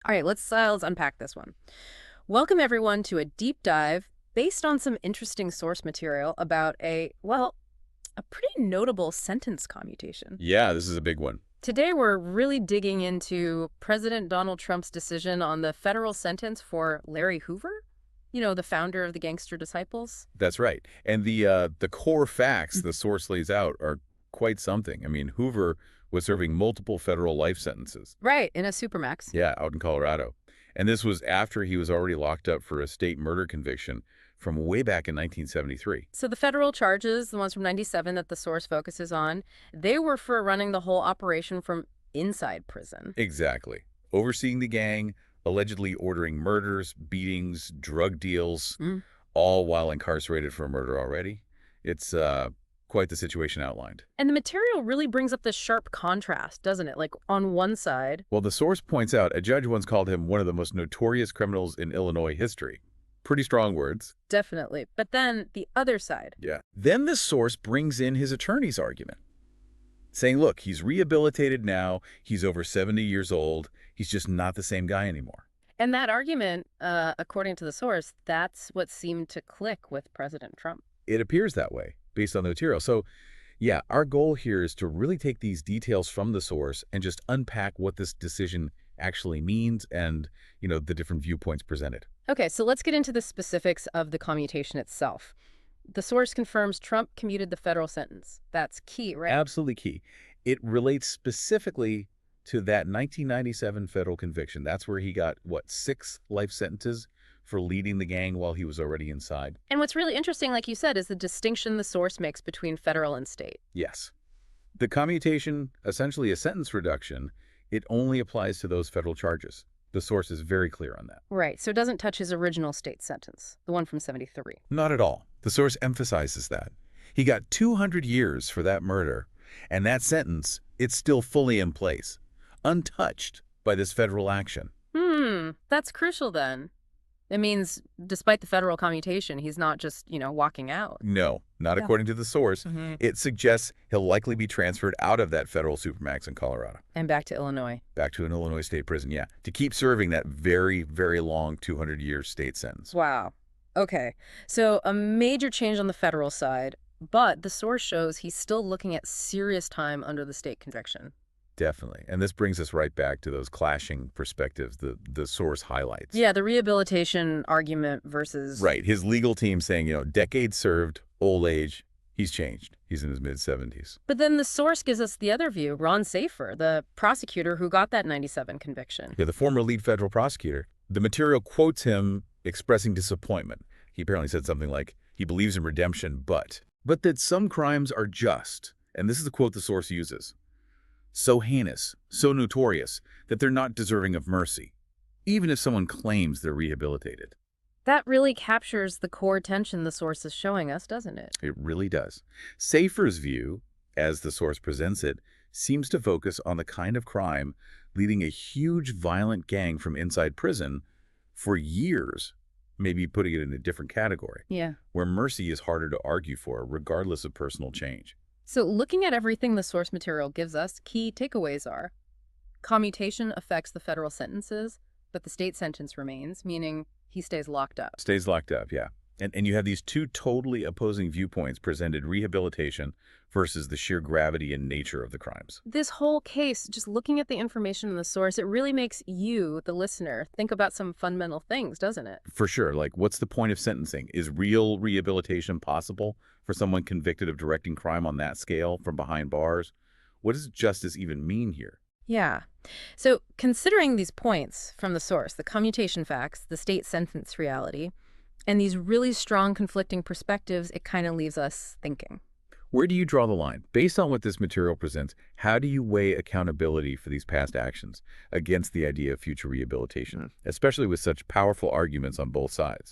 All right, let's unpack this one. Welcome everyone to a deep dive based on some interesting source material about a pretty notable sentence commutation. Yeah, this is a big one. Today we're really digging into President Donald Trump's decision on the federal sentence for Larry Hoover, the founder of the Gangster Disciples. That's right. And the core facts the source lays out are quite something. I mean, Hoover was serving multiple federal life sentences. Right, in a supermax. Yeah, out in Colorado. And this was after he was already locked up for a state murder conviction from way back in 1973. So the federal charges, the ones from 97 that the source focuses on, they were for running the whole operation from inside prison. Exactly. Overseeing the gang, allegedly ordering murders, beatings, drug deals, Mm. all while incarcerated for a murder already. It's quite the situation outlined. And the material really brings up this sharp contrast, doesn't it? Like on one side, Well, the source points out a judge once called him one of the most notorious criminals in Illinois history. Pretty strong words. definitely. But then the other side. Yeah. Then the source brings in his attorney's argument, saying, look, he's rehabilitated now. He's over 70 years old. He's just not the same guy anymore. And that argument, according to the source, that's what seemed to click with President Trump. It appears that way based on the material. So, yeah, our goal here is to really take these details from the source and just unpack what this decision actually means and, the different viewpoints presented. Okay, so let's get into the specifics of the commutation itself. The source confirms Trump commuted the federal sentence. That's key, right? Absolutely key. It relates specifically to that 1997 federal conviction. That's where he got, what, 6 life sentences for leading the gang while he was already inside? And what's really interesting, like you said, is the distinction the source makes between federal and state. Yes. The commutation, essentially a sentence reduction, it only applies to those federal charges. The source is very clear on that. Right, so it doesn't touch his original state sentence, the one from 73. Not at all. The source emphasizes that. He got 200 years for that murder, and that sentence, it's still fully in place, untouched by this federal action. That's crucial then. It means despite the federal commutation, he's not just, walking out. No, not Yeah. according to the source. Hmm. It suggests he'll likely be transferred out of that federal supermax in Colorado, And back to Illinois. back to an Illinois state prison, yeah, to keep serving that very, very long 200-year state sentence. Wow. Okay. So a major change on the federal side, but the source shows he's still looking at serious time under the state conviction. Definitely. And this brings us right back to those clashing perspectives the source highlights. Yeah, the rehabilitation argument versus... Right. His legal team saying, decades served, old age, he's changed. He's in his mid-70s. But then the source gives us the other view, Ron Safer, the prosecutor who got that 97 conviction. Yeah, the former lead federal prosecutor. The material quotes him expressing disappointment. He apparently said something like, he believes in redemption, but that some crimes are just, and this is the quote the source uses, so heinous, so notorious, that they're not deserving of mercy, even if someone claims they're rehabilitated. That really captures the core tension the source is showing us, doesn't it? It really does. Safer's view, as the source presents it, seems to focus on the kind of crime leading a huge violent gang from inside prison for years, maybe putting it in a different category, Yeah. where mercy is harder to argue for, regardless of personal change. So looking at everything the source material gives us, key takeaways are commutation affects the federal sentences, but the state sentence remains, meaning he stays locked up. Stays locked up, yeah. And you have these two totally opposing viewpoints presented, rehabilitation versus the sheer gravity and nature of the crimes. This whole case, just looking at the information in the source, it really makes you, the listener, think about some fundamental things, doesn't it? For sure, like what's the point of sentencing? Is real rehabilitation possible for someone convicted of directing crime on that scale from behind bars? What does justice even mean here? Yeah. So considering these points from the source, the commutation facts, the state sentence reality, and these really strong conflicting perspectives, it kind of leaves us thinking. Where do you draw the line? Based on what this material presents, how do you weigh accountability for these past actions against the idea of future rehabilitation, especially with such powerful arguments on both sides?